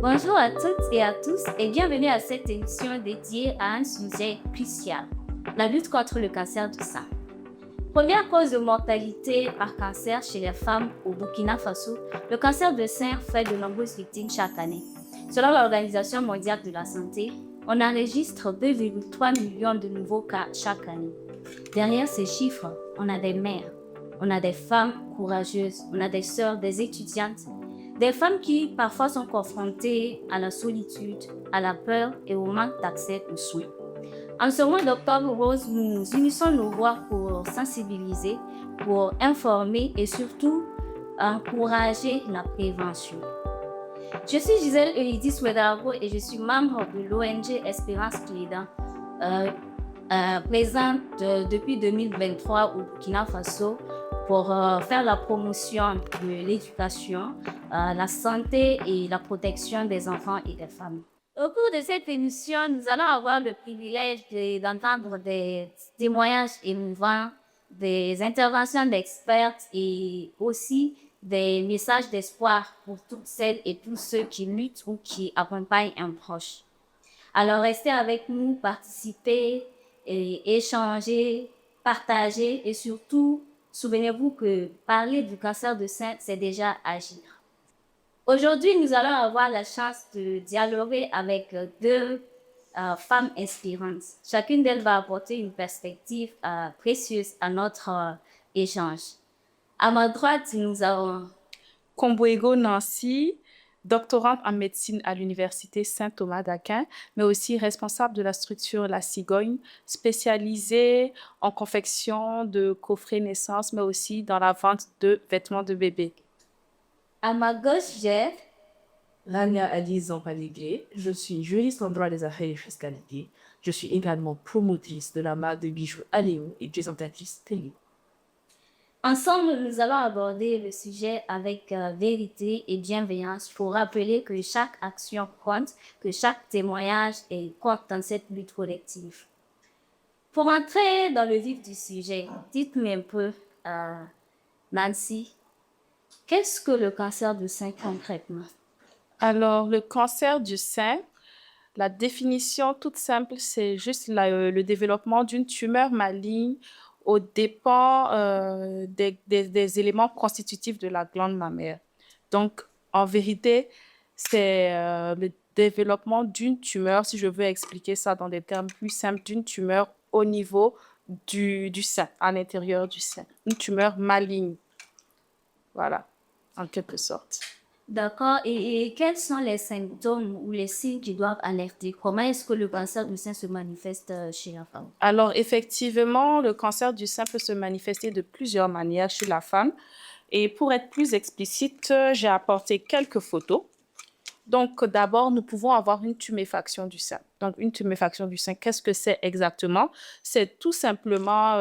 Bonjour à toutes et à tous et bienvenue à cette émission dédiée à un sujet crucial, la lutte contre le cancer du sein. Première cause de mortalité par cancer chez les femmes au Burkina Faso, le cancer du sein fait de nombreuses victimes chaque année. Selon l'Organisation mondiale de la santé, on enregistre 2,3 millions de nouveaux cas chaque année. Derrière ces chiffres, on a des mères, on a des femmes courageuses, on a des sœurs, des étudiantes, des femmes qui parfois sont confrontées à la solitude, à la peur et au manque d'accès aux soins. En ce mois d'octobre rose, nous unissons nos voix pour sensibiliser, pour informer et surtout encourager la prévention. Je suis Gisèle Eurydice Ouedraogo et je suis membre de l'ONG Espérance Clédan, présente depuis 2023 au Burkina Faso pour faire la promotion de l'éducation, la santé et la protection des enfants et des femmes. Au cours de cette émission, nous allons avoir le privilège d'entendre des témoignages émouvants, des interventions d'experts et aussi des messages d'espoir pour toutes celles et tous ceux qui luttent ou qui accompagnent un proche. Alors restez avec nous, participez et échangez, partagez et surtout, souvenez-vous que parler du cancer du sein, c'est déjà agir. Aujourd'hui, nous allons avoir la chance de dialoguer avec deux femmes inspirantes. Chacune d'elles va apporter une perspective précieuse à notre échange. À ma droite, nous avons Komboego Nancy, doctorante en médecine à l'Université Saint-Thomas d'Aquin, mais aussi responsable de la structure La Cigogne, spécialisée en confection de coffrets naissance, mais aussi dans la vente de vêtements de bébé. à ma gauche, j'ai Rania Alice Zampaligré, je suis juriste en droit des affaires et fiscalité. Je suis également promotrice de la marque de bijoux Aléo et présentatrice télé. Ensemble, nous allons aborder le sujet avec vérité et bienveillance pour rappeler que chaque action compte, que chaque témoignage compte dans cette lutte collective. Pour entrer dans le vif du sujet, dites-nous un peu, Nancy, qu'est-ce que le cancer du sein concrètement? Alors, le cancer du sein, la définition toute simple, c'est juste le développement d'une tumeur maligne aux dépens des éléments constitutifs de la glande mammaire. Donc, en vérité, c'est le développement d'une tumeur, si je veux expliquer ça dans des termes plus simples, d'une tumeur au niveau du sein, à l'intérieur du sein. Une tumeur maligne. Voilà, en quelque sorte. D'accord. Et quels sont les symptômes ou les signes qui doivent alerter? Comment est-ce que le cancer du sein se manifeste chez la femme? Alors, effectivement, le cancer du sein peut se manifester de plusieurs manières chez la femme. Et pour être plus explicite, j'ai apporté quelques photos. Donc, d'abord, nous pouvons avoir une tuméfaction du sein. Donc, une tuméfaction du sein, qu'est-ce que c'est exactement? C'est tout simplement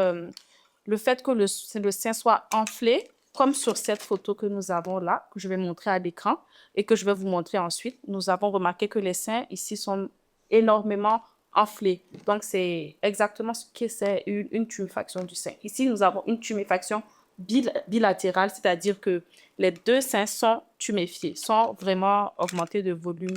le fait que le sein soit enflé, comme sur cette photo que nous avons là, que je vais montrer à l'écran et que je vais vous montrer ensuite. Nous avons remarqué que les seins ici sont énormément enflés. Donc, c'est exactement ce que c'est une tuméfaction du sein. Ici, nous avons une tuméfaction bilatérale, c'est-à-dire que les deux seins sont tuméfiés, sont vraiment augmentés de volume.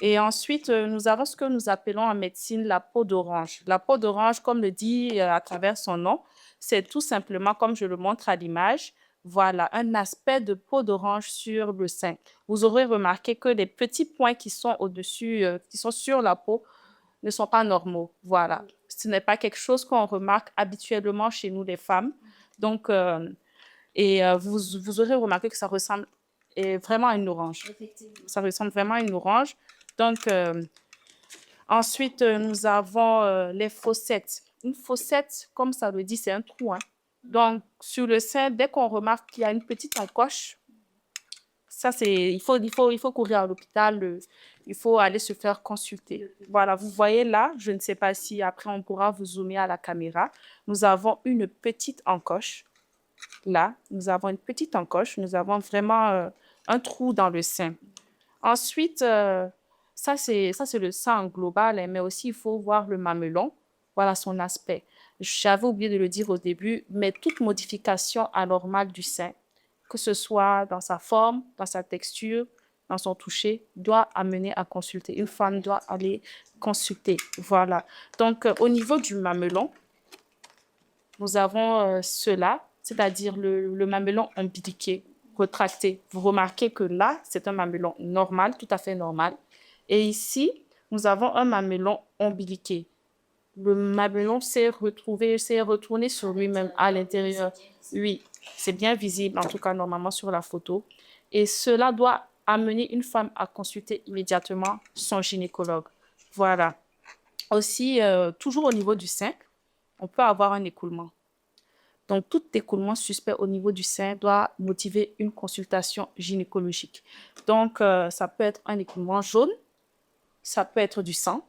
Et ensuite, nous avons ce que nous appelons en médecine la peau d'orange. La peau d'orange, comme le dit à travers son nom, c'est tout simplement, comme je le montre à l'image, voilà, un aspect de peau d'orange sur le sein. Vous aurez remarqué que les petits points qui sont au-dessus, qui sont sur la peau, ne sont pas normaux. Voilà. Ce n'est pas quelque chose qu'on remarque habituellement chez nous, les femmes. Donc, vous aurez remarqué que ça ressemble vraiment à une orange. Effectivement. Ça ressemble vraiment à une orange. Donc, ensuite, nous avons les fossettes. Une fossette, comme ça le dit, c'est un trou. Hein. Donc, sur le sein, dès qu'on remarque qu'il y a une petite encoche, ça, il faut courir à l'hôpital, il faut aller se faire consulter. Voilà, vous voyez là, je ne sais pas si après on pourra vous zoomer à la caméra, nous avons une petite encoche. Là, nous avons une petite encoche, nous avons vraiment un trou dans le sein. Ensuite, ça c'est le sein global, hein, mais aussi il faut voir le mamelon, voilà son aspect. J'avais oublié de le dire au début, mais toute modification anormale du sein, que ce soit dans sa forme, dans sa texture, dans son toucher doit amener à consulter. Une femme doit aller consulter. Voilà. Donc, au niveau du mamelon, nous avons cela, c'est-à-dire le mamelon ombiliqué, retracté. Vous remarquez que là, c'est un mamelon normal, tout à fait normal. Et ici, nous avons un mamelon ombiliqué. Le mamelon s'est retourné sur lui-même à l'intérieur. Oui, c'est bien visible, en tout cas normalement sur la photo. Et cela doit amener une femme à consulter immédiatement son gynécologue. Voilà. Aussi, toujours au niveau du sein, on peut avoir un écoulement. Donc, tout écoulement suspect au niveau du sein doit motiver une consultation gynécologique. Donc, ça peut être un écoulement jaune, ça peut être du sang,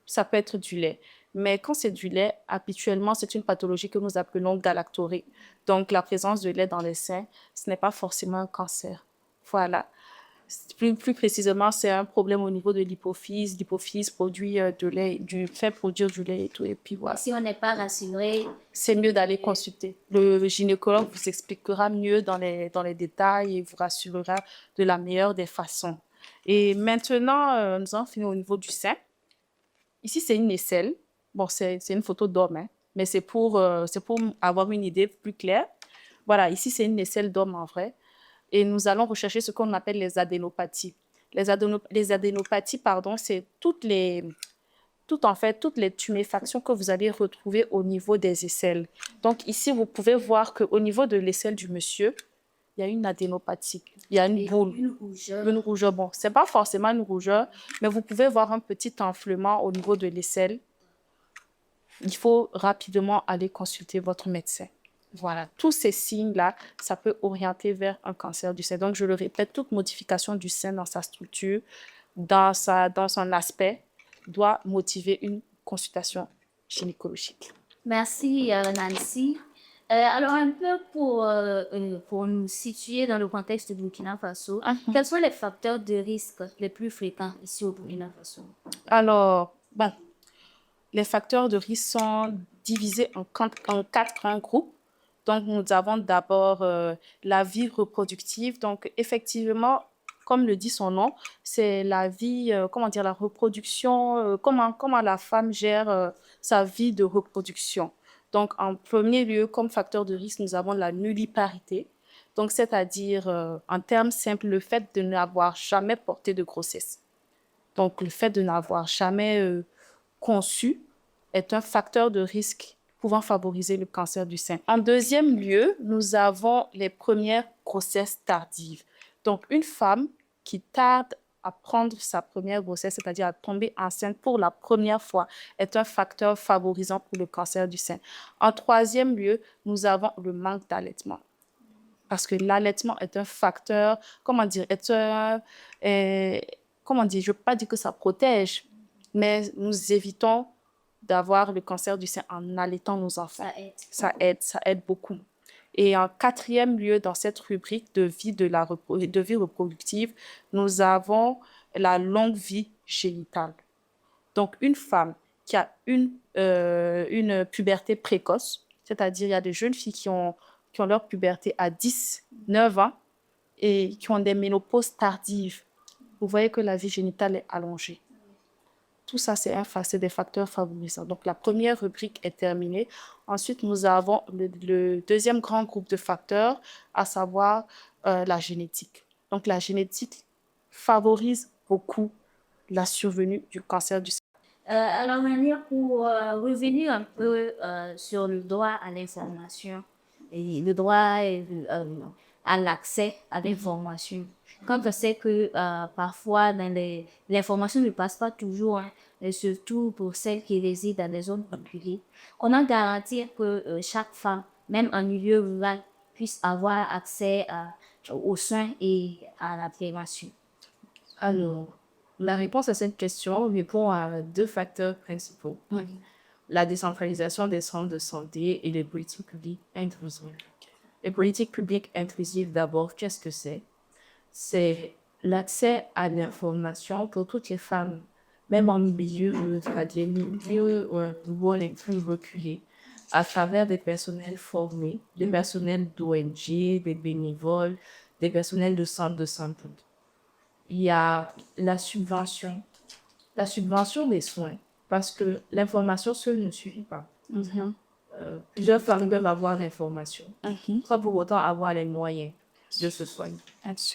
ça peut être du lait. Mais quand c'est du lait, habituellement, c'est une pathologie que nous appelons galactorée. Donc, la présence de lait dans les seins, ce n'est pas forcément un cancer. Voilà. Plus précisément, c'est un problème au niveau de l'hypophyse. L'hypophyse produit de lait, fait produire du lait et tout. Et puis voilà. Si on n'est pas rassuré, C'est mieux d'aller consulter. Le gynécologue vous expliquera mieux dans les détails et vous rassurera de la meilleure des façons. Et maintenant, nous allons finir au niveau du sein. Ici, c'est une aisselle. Bon, c'est une photo d'homme, hein, mais c'est pour avoir une idée plus claire. Voilà, ici, c'est une aisselle d'homme en vrai. Et nous allons rechercher ce qu'on appelle les adénopathies. Les adénopathies, pardon, c'est toutes les tuméfactions que vous allez retrouver au niveau des aisselles. Donc ici, vous pouvez voir qu'au niveau de l'aisselle du monsieur, il y a une adénopathie. Il y a une boule. une rougeur. Une rougeur. Bon, ce n'est pas forcément une rougeur, mais vous pouvez voir un petit enflement au niveau de l'aisselle. Il faut rapidement aller consulter votre médecin. Voilà, tous ces signes-là, ça peut orienter vers un cancer du sein. Donc, je le répète, toute modification du sein dans sa structure, dans son aspect, doit motiver une consultation gynécologique. Merci, Nancy. Alors, un peu pour nous situer dans le contexte du Burkina Faso, quels sont les facteurs de risque les plus fréquents ici au Burkina Faso? Alors, bon, les facteurs de risque sont divisés en quatre grands groupes. Donc, nous avons d'abord la vie reproductive. Donc, effectivement, comme le dit son nom, c'est la vie, la reproduction, comment la femme gère sa vie de reproduction. Donc, en premier lieu, comme facteur de risque, nous avons la nulliparité. Donc, c'est-à-dire, en termes simples, le fait de n'avoir jamais porté de grossesse. Donc, le fait de n'avoir jamais conçu est un facteur de risque pouvant favoriser le cancer du sein. En deuxième lieu, nous avons les premières grossesses tardives. Donc, une femme qui tarde à prendre sa première grossesse, c'est-à-dire à tomber enceinte pour la première fois, est un facteur favorisant pour le cancer du sein. En troisième lieu, nous avons le manque d'allaitement. Parce que l'allaitement est un facteur, je ne veux pas dire que ça protège, mais nous évitons d'avoir le cancer du sein en allaitant nos enfants. Ça aide beaucoup. Et en quatrième lieu, dans cette rubrique de vie reproductive, nous avons la longue vie génitale. Donc, une femme qui a une puberté précoce, c'est-à-dire il y a des jeunes filles qui ont leur puberté à 10, 9 ans et qui ont des ménopauses tardives. Vous voyez que la vie génitale est allongée. Tout ça, c'est des facteurs favorisants. Donc, la première rubrique est terminée. Ensuite, nous avons le deuxième grand groupe de facteurs, à savoir la génétique. Donc, la génétique favorise beaucoup la survenue du cancer du sein. Alors, Mania, pour revenir un peu sur le droit à l'information et le droit à l'accès à l'information. Quand on sait que parfois l'information ne passe pas toujours, hein, et surtout pour celles qui résident dans des zones reculées, comment garantir que chaque femme, même en milieu rural, puisse avoir accès aux soins et à la prévention? Alors, la réponse à cette question répond à deux facteurs principaux. La décentralisation des centres de santé et les politiques publiques inclusives. Les politiques publiques inclusives, d'abord, qu'est-ce que c'est? C'est l'accès à l'information pour toutes les femmes, même en milieu ou les plus reculés, à travers des personnels formés, des personnels d'ONG, des bénévoles, des personnels de centres de santé. il y a la subvention. La subvention des soins. Parce que l'information seule ne suffit pas. Plusieurs femmes peuvent avoir l'information, sans pour autant avoir les moyens de se soigner.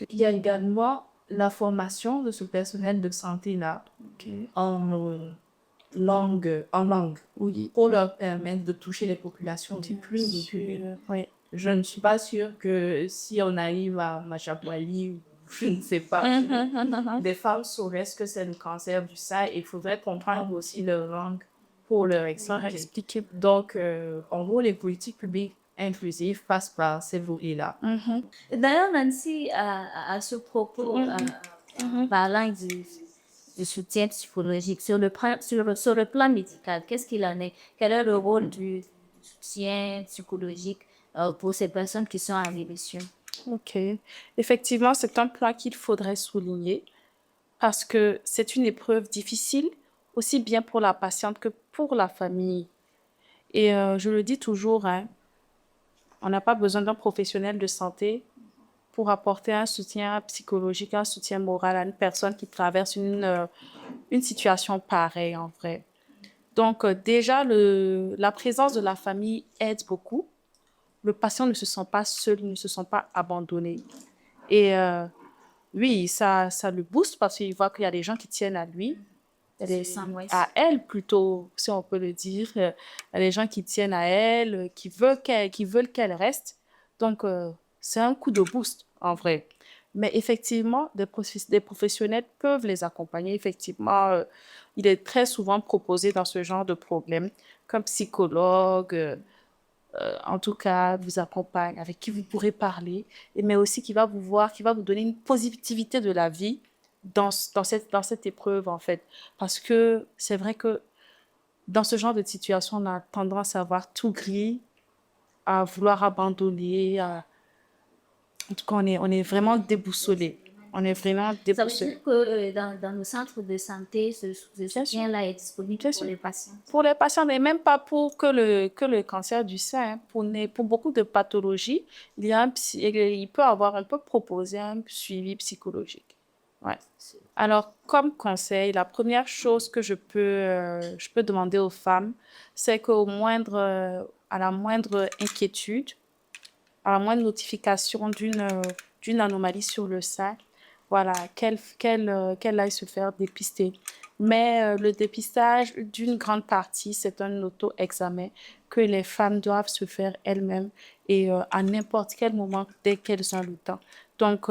Il y a également la formation de ce personnel de santé-là en langue, pour leur permettre de toucher les populations les plus reculées. Oui. Je ne suis pas sûre que si on arrive à Machapouali, je ne sais pas, des femmes sauraient ce que c'est le cancer du sein. Il faudrait comprendre aussi leur langue pour leur expliquer. Donc, en gros, les politiques publiques inclusives passent par ces volets-là. D'ailleurs, Nancy, à ce propos, parlant du soutien psychologique, sur le plan médical, qu'est-ce qu'il en est? Quel est le rôle du soutien psychologique pour ces personnes qui sont en rémission? OK. Effectivement, c'est un point qu'il faudrait souligner parce que c'est une épreuve difficile, aussi bien pour la patiente que pour la famille. Et je le dis toujours, hein, on n'a pas besoin d'un professionnel de santé pour apporter un soutien psychologique, un soutien moral à une personne qui traverse une situation pareille, en vrai. Donc, déjà, la présence de la famille aide beaucoup. Le patient ne se sent pas seul, il ne se sent pas abandonné. Et oui, ça le booste parce qu'il voit qu'il y a des gens qui tiennent à lui, à elle plutôt, si on peut le dire. Il y a des gens qui tiennent à elle, qui veulent qu'elle reste. Donc, c'est un coup de boost, en vrai. Mais effectivement, des professionnels peuvent les accompagner. Effectivement, il est très souvent proposé dans ce genre de problème, comme psychologue, en tout cas, vous accompagne, avec qui vous pourrez parler, mais aussi qui va vous voir, qui va vous donner une positivité de la vie dans cette épreuve, en fait. Parce que c'est vrai que dans ce genre de situation, on a tendance à voir tout gris, à vouloir abandonner. En tout cas, on est vraiment déboussolé. On est vraiment Ça veut déboussolé. dire que dans nos centres de santé, ce soutien-là est disponible Bien pour sûr. les patients. Pour les patients, mais même pas pour que le cancer du sein, hein. Pour beaucoup de pathologies, il peut proposer un suivi psychologique. Ouais. Alors, comme conseil, la première chose que je peux demander aux femmes, c'est à la moindre inquiétude, à la moindre notification d'une anomalie sur le sein, voilà, qu'elle aille se faire dépister. Mais le dépistage, d'une grande partie, c'est un auto-examen que les femmes doivent se faire elles-mêmes et à n'importe quel moment, dès qu'elles ont le temps. Donc,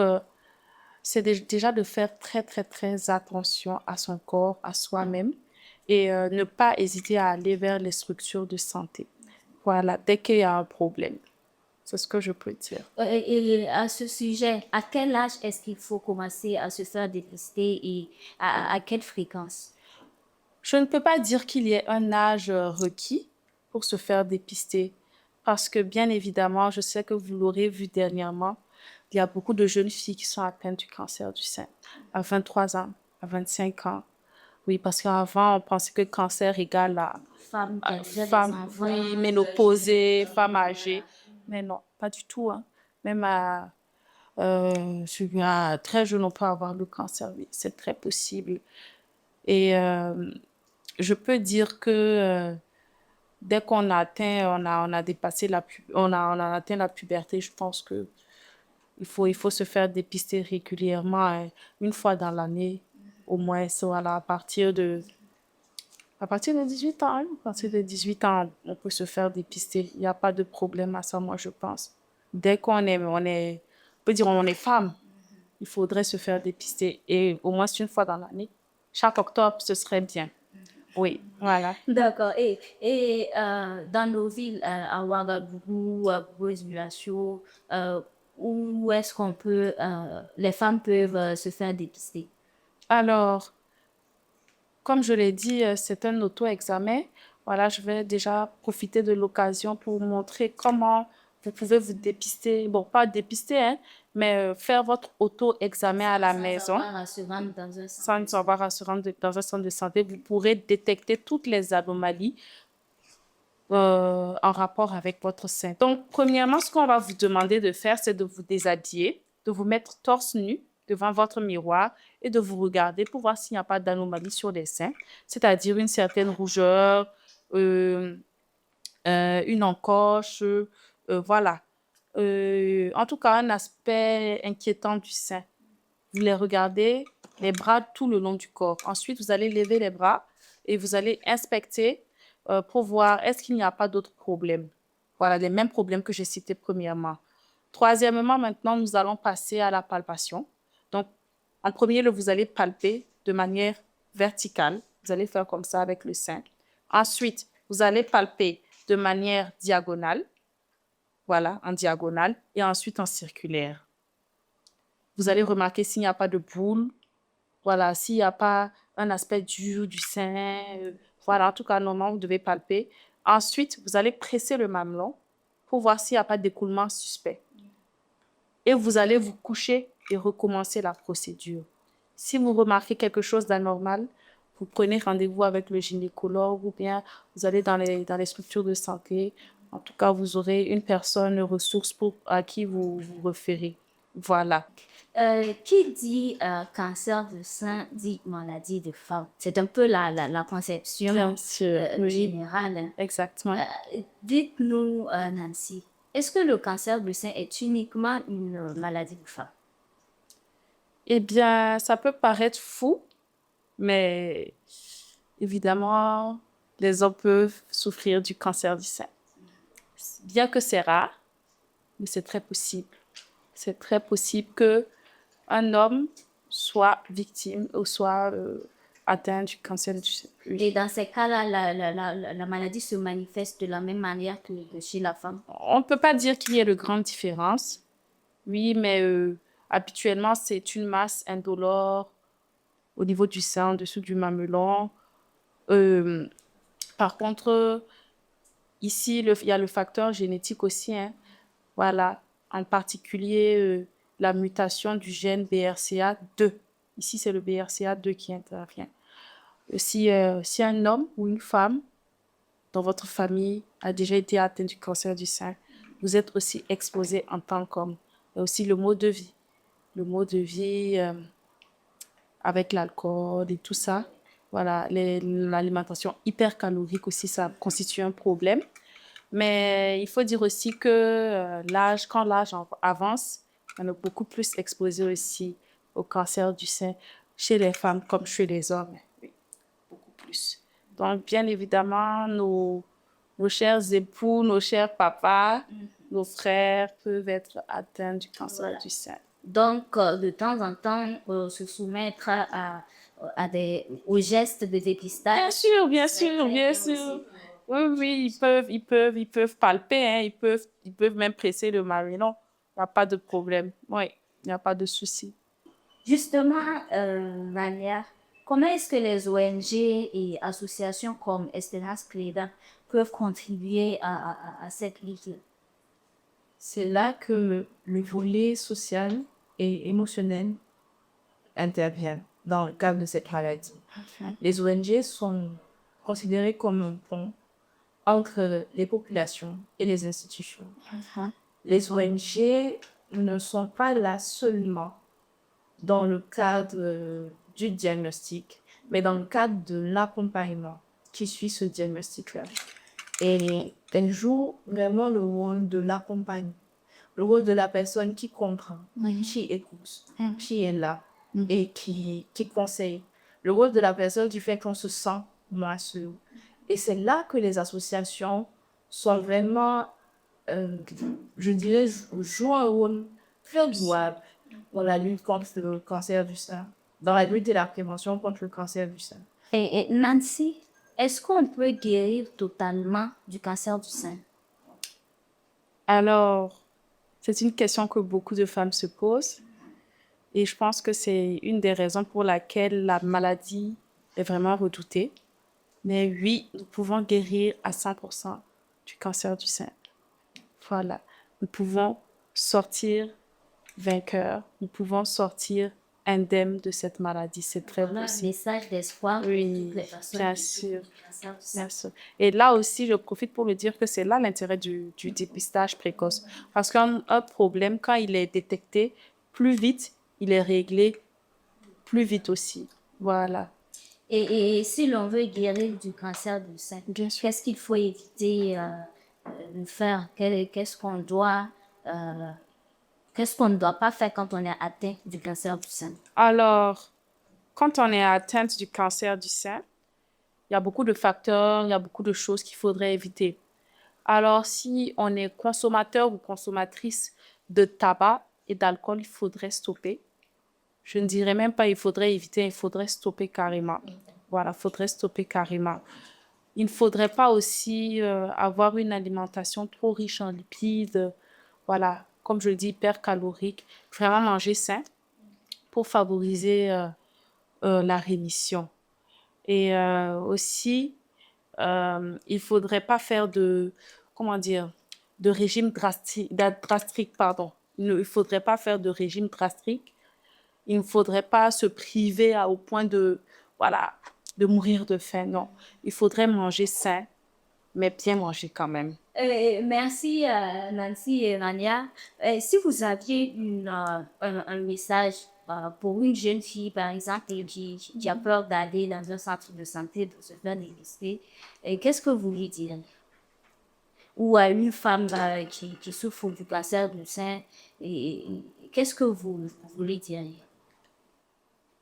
c'est déjà de faire très, très, très attention à son corps, à soi-même et ne pas hésiter à aller vers les structures de santé. Voilà, dès qu'il y a un problème. C'est ce que je peux dire. Et à ce sujet, à quel âge est-ce qu'il faut commencer à se faire dépister et à quelle fréquence? Je ne peux pas dire qu'il y ait un âge requis pour se faire dépister parce que, bien évidemment, je sais que vous l'aurez vu dernièrement, il y a beaucoup de jeunes filles qui sont atteintes du cancer du sein à 23 ans, à 25 ans. Oui, parce qu'avant, on pensait que cancer égale à Femme, femme, oui, ménopausée, femme âgée. Mais non, pas du tout, hein. Même à très jeune, on peut avoir le cancer, oui, c'est très possible. Et je peux dire que dès qu'on a atteint, on a dépassé on a atteint la puberté, je pense que il faut se faire dépister régulièrement, hein, une fois dans l'année, au moins, voilà, à partir de 18 ans, hein, à partir de 18 ans, on peut se faire dépister. Il n'y a pas de problème à ça, moi, je pense. Dès on peut dire on est femme, il faudrait se faire dépister et au moins une fois dans l'année. Chaque octobre, ce serait bien. Oui, voilà. D'accord. Et dans nos villes, à Ouagadougou, à Bois-Mulacho, où est-ce les femmes peuvent se faire dépister? Alors, comme je l'ai dit, c'est un auto-examen. Voilà, je vais déjà profiter de l'occasion pour vous montrer comment vous pouvez vous dépister. Bon, pas dépister, hein, mais faire votre auto-examen à la maison. Sans avoir à se rendre dans un centre. Sans avoir à se rendre dans un centre de santé. Vous pourrez détecter toutes les anomalies en rapport avec votre sein. Donc, premièrement, ce qu'on va vous demander de faire, c'est de vous déshabiller, de vous mettre torse nu devant votre miroir et de vous regarder pour voir s'il n'y a pas d'anomalie sur les seins, c'est-à-dire une certaine rougeur, euh, une encoche, voilà. En tout cas, un aspect inquiétant du sein. Vous les regardez, les bras tout le long du corps. Ensuite, vous allez lever les bras et vous allez inspecter pour voir est-ce qu'il n'y a pas d'autres problèmes. Voilà, les mêmes problèmes que j'ai cités premièrement. Troisièmement, maintenant, nous allons passer à la palpation. Donc, en premier lieu, vous allez palper de manière verticale. Vous allez faire comme ça avec le sein. Ensuite, vous allez palper de manière diagonale. Voilà, en diagonale. Et ensuite en circulaire. Vous allez remarquer s'il n'y a pas de boule. Voilà, s'il n'y a pas un aspect dur du sein. Voilà, en tout cas, normalement, vous devez palper. Ensuite, vous allez presser le mamelon pour voir s'il n'y a pas d'écoulement suspect. Et vous allez vous coucher et recommencer la procédure. Si vous remarquez quelque chose d'anormal, vous prenez rendez-vous avec le gynécologue ou bien vous allez dans les structures de santé. En tout cas, vous aurez une personne ressource à qui vous vous référez. Voilà. Qui dit cancer du sein dit maladie de femme. C'est un peu la conception Bien sûr, oui. générale. Hein. Exactement. Dites-nous, Nancy, est-ce que le cancer du sein est uniquement une maladie de femme? Eh bien, ça peut paraître fou, mais évidemment, les hommes peuvent souffrir du cancer du sein. Bien que c'est rare, mais c'est très possible. C'est très possible qu'un homme soit victime ou soit atteint du cancer du sein. Oui. Et dans ces cas-là, la maladie se manifeste de la même manière que chez la femme? On ne peut pas dire qu'il y ait de grandes différences. Oui, mais habituellement, c'est une masse indolore au niveau du sein, en dessous du mamelon. Par contre, ici, il y a le facteur génétique aussi. Hein. Voilà, en particulier la mutation du gène BRCA2. Ici, c'est le BRCA2 qui intervient. Si un homme ou une femme dans votre famille a déjà été atteint du cancer du sein, vous êtes aussi exposé en tant qu'homme. Et aussi le mode de vie. Le mode de vie avec l'alcool et tout ça. Voilà, l'alimentation hypercalorique aussi, ça constitue un problème. Mais il faut dire aussi que quand l'âge avance, on est beaucoup plus exposé aussi au cancer du sein chez les femmes comme chez les hommes. Oui, beaucoup plus. Donc, bien évidemment, nos chers époux, nos chers papas, nos frères peuvent être atteints du cancer du sein. Donc, de temps en temps, se soumettre aux gestes de dépistage. Bien sûr, bien sûr, bien sûr. Oui, oui, ils peuvent palper, hein, ils peuvent même presser le mamelon. Il n'y a pas de problème. Oui, il n'y a pas de souci. Justement, Rania, comment est-ce que les ONG et associations comme Estelas Creda peuvent contribuer à cette lutte? C'est là que le volet social et émotionnel intervient dans le cadre de cette maladie. Les ONG sont considérées comme un pont entre les populations et les institutions. Les ONG ne sont pas là seulement dans le cadre du diagnostic, mais dans le cadre de l'accompagnement qui suit ce diagnostic-là. Et elles jouent vraiment le rôle de l'accompagnement, le rôle de la personne qui comprend, qui écoute, qui est là et qui conseille, le rôle de la personne qui fait qu'on se sent moins seul. Et c'est là que les associations sont vraiment, je dirais, jouent un rôle très louable dans la lutte contre le cancer du sein, dans la lutte et la prévention contre le cancer du sein. Et Nancy, est-ce qu'on peut guérir totalement du cancer du sein? Alors, c'est une question que beaucoup de femmes se posent. Et je pense que c'est une des raisons pour laquelle la maladie est vraiment redoutée. Mais oui, nous pouvons guérir à 100% du cancer du sein. Voilà. Nous pouvons sortir vainqueurs. Nous pouvons sortir indemnes de cette maladie. C'est très Voilà, un possible. message d'espoir pour Oui, toutes les personnes bien qui sûr. souffrent du cancer du sein. Bien sûr. Et là aussi, je profite pour le dire que c'est là l'intérêt du dépistage précoce. Parce qu'un problème, quand il est détecté plus vite, il est réglé plus vite aussi. Voilà. Et si l'on veut guérir du cancer du sein, Bien sûr. qu'est-ce qu'il faut éviter de faire? Euh, qu'est-ce qu'on ne doit pas faire quand on est atteint du cancer du sein? Alors, quand on est atteinte du cancer du sein, il y a beaucoup de facteurs, il y a beaucoup de choses qu'il faudrait éviter. Alors, si on est consommateur ou consommatrice de tabac et d'alcool, il faudrait stopper. Je ne dirais même pas il faudrait éviter, il faudrait stopper carrément. Voilà, il faudrait stopper carrément. Il ne faudrait pas aussi avoir une alimentation trop riche en lipides. Voilà, comme je le dis, hypercalorique. Vraiment manger sain pour favoriser la rémission. Et aussi, il faudrait pas faire comment dire, de régime drastique, pardon. Il faudrait pas faire de régime drastique. Il ne faudrait pas se priver au point voilà, de mourir de faim. Non, il faudrait manger sain, mais bien manger quand même. Merci Nancy et Rania. Si vous aviez un message pour une jeune fille, par exemple, qui a peur d'aller dans un centre de santé, de se faire dépister, qu'est-ce que vous lui direz? Ou à une femme qui souffre du cancer du sein, qu'est-ce que vous lui diriez?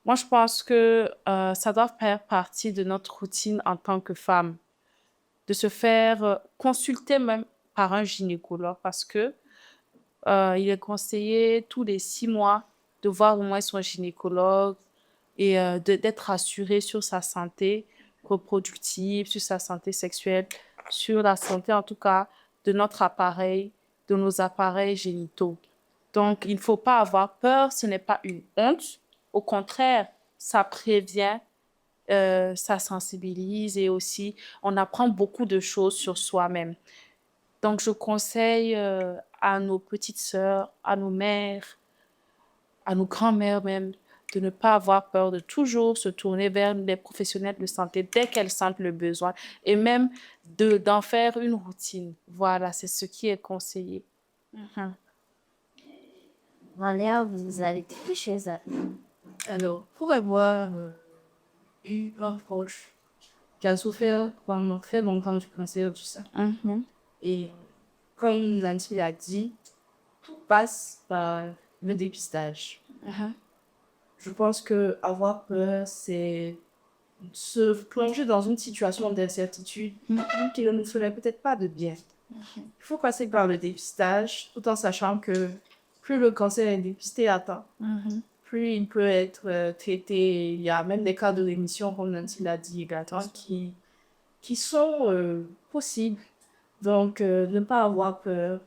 Moi, je pense que ça doit faire partie de notre routine en tant que femme, de se faire consulter même par un gynécologue parce que il est conseillé tous les 6 mois de voir au moins son gynécologue et d'être assuré sur sa santé reproductive, sur sa santé sexuelle, sur la santé en tout cas de notre appareil, de nos appareils génitaux. Donc, il ne faut pas avoir peur, ce n'est pas une honte. Au contraire, ça prévient, ça sensibilise et aussi on apprend beaucoup de choses sur soi-même. Donc, je conseille à nos petites sœurs, à nos mères, à nos grands-mères même, de ne pas avoir peur, de toujours se tourner vers les professionnels de santé dès qu'elles sentent le besoin et même d'en faire une routine. Voilà, c'est ce qui est conseillé. Mhm. Valéa, vous avez quelque chose à... Alors, pour avoir eu un proche qui a souffert pendant très longtemps du cancer du sein, Mhm. et comme Nancy l'a dit, tout passe par le dépistage. Mhm. Je pense que avoir peur, c'est se plonger dans une situation d'incertitude qui ne nous ferait peut-être pas de bien. Il faut passer par le dépistage, tout en sachant que plus le cancer est dépisté à temps, Mhm. plus il peut être traité. Il y a même des cas de rémission, comme Nancy l'a dit également, qui sont possibles. Donc, ne pas avoir peur,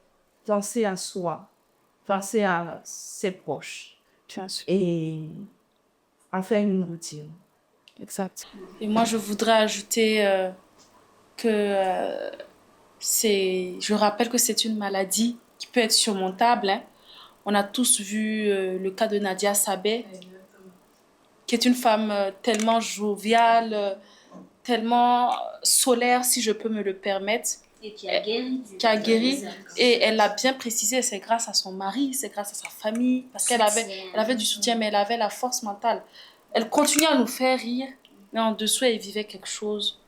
penser à soi, penser à ses proches Bien sûr. et en faire une routine. Exact. Et moi, je voudrais ajouter que je rappelle que c'est une maladie qui peut être surmontable, hein. On a tous vu le cas de Nadia Sabet, qui est une femme tellement joviale, tellement solaire, si je peux me le permettre, Et qui a guéri qui a guéri. Et elle l'a bien précisé, c'est grâce à son mari, c'est grâce à sa famille, parce elle avait du soutien, mais elle avait la force mentale. Elle continuait à nous faire rire, mais en dessous, elle vivait quelque chose.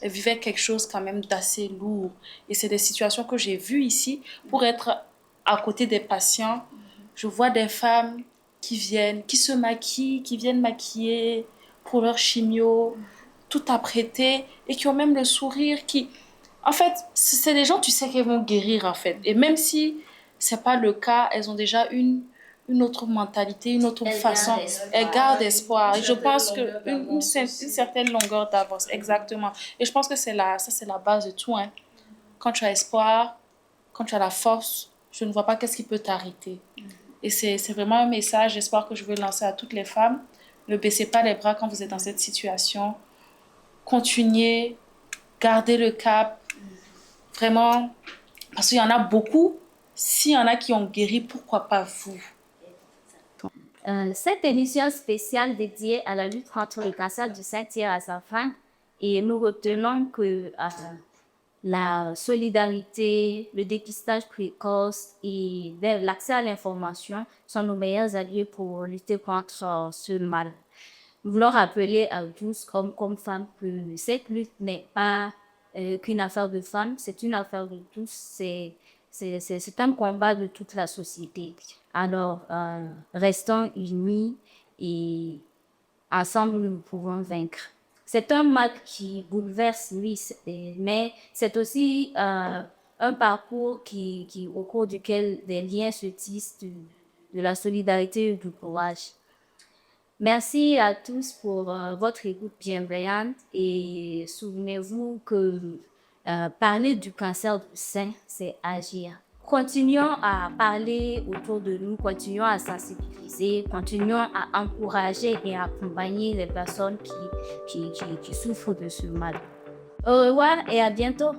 Elle vivait quelque chose quand même d'assez lourd. Et c'est des situations que j'ai vues ici pour être à côté des patients. Je vois des femmes qui viennent, qui se maquillent, qui viennent maquiller pour leur chimio, tout apprêté, et qui ont même le sourire, qui... En fait, c'est des gens, tu sais, qui vont guérir, en fait. Et même si c'est pas le cas, elles ont déjà une autre mentalité, une autre façon. Elles gardent espoir. Et je pense une certaine longueur d'avance, exactement. Et je pense que ça, c'est la base de tout, hein. Quand tu as espoir, quand tu as la force, je ne vois pas qu'est-ce qui peut t'arrêter. Et c'est vraiment un message, j'espère que je veux lancer à toutes les femmes. Ne baissez pas les bras quand vous êtes dans cette situation. Continuez, gardez le cap. Vraiment, parce qu'il y en a beaucoup. S'il y en a qui ont guéri, pourquoi pas vous? Cette émission spéciale dédiée à la lutte contre le cancer du sein tire à sa fin et nous retenons que la solidarité, le dépistage précoce et l'accès à l'information sont nos meilleurs alliés pour lutter contre ce mal. Nous voulons rappeler à tous, comme femmes, que cette lutte n'est pas qu'une affaire de femmes, c'est une affaire de tous, c'est un combat de toute la société. Alors, restons unis et ensemble, nous pouvons vaincre. C'est un mal qui bouleverse, oui, mais c'est aussi un parcours au cours duquel des liens se tissent, de la solidarité et du courage. Merci à tous pour votre écoute bienveillante et souvenez-vous que parler du cancer du sein, c'est agir. Continuons à parler autour de nous, continuons à sensibiliser, continuons à encourager et à accompagner les personnes qui souffrent de ce mal. Au revoir et à bientôt.